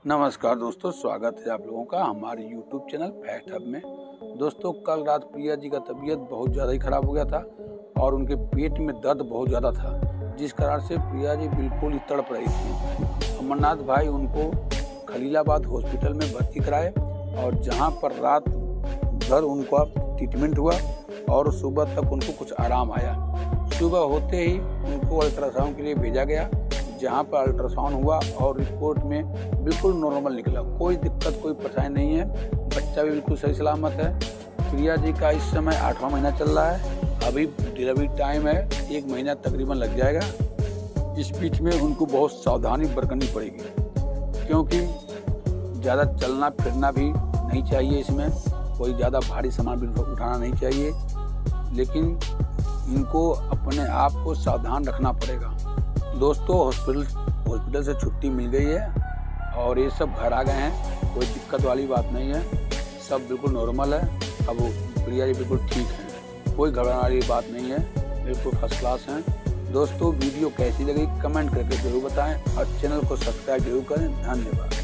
नमस्कार दोस्तों, स्वागत है आप लोगों का हमारे YouTube चैनल फैक्ट हब में। दोस्तों, कल रात प्रिया जी का तबीयत बहुत ज़्यादा ही ख़राब हो गया था और उनके पेट में दर्द बहुत ज़्यादा था, जिस कारण से प्रिया जी बिल्कुल ही तड़प रही थी। अमरनाथ भाई उनको खलीलाबाद हॉस्पिटल में भर्ती कराए और जहां पर रात भर उनका ट्रीटमेंट हुआ और सुबह तक उनको कुछ आराम आया। सुबह होते ही उनको अल्ट्रासाउंड के लिए भेजा गया, जहां पर अल्ट्रासाउंड हुआ और रिपोर्ट में बिल्कुल नॉर्मल निकला। कोई दिक्कत, कोई परेशानी नहीं है, बच्चा भी बिल्कुल सही सलामत है। प्रिया जी का इस समय 8वां महीना चल रहा है, अभी डिलीवरी टाइम है, 1 महीना तकरीबन लग जाएगा। इस बीच में उनको बहुत सावधानी बरतनी पड़ेगी, क्योंकि ज़्यादा चलना फिरना भी नहीं चाहिए, इसमें कोई ज़्यादा भारी सामान भी उठाना नहीं चाहिए, लेकिन इनको अपने आप को सावधान रखना पड़ेगा। दोस्तों, हॉस्पिटल से छुट्टी मिल गई है और ये सब घर आ गए हैं, कोई दिक्कत वाली बात नहीं है, सब बिल्कुल नॉर्मल है। अब प्रिया जी बिल्कुल ठीक हैं, कोई घबराने वाली बात नहीं है, बिल्कुल फर्स्ट क्लास हैं। दोस्तों, वीडियो कैसी लगी कमेंट करके जरूर बताएं और चैनल को सब्सक्राइब जरूर करें। धन्यवाद।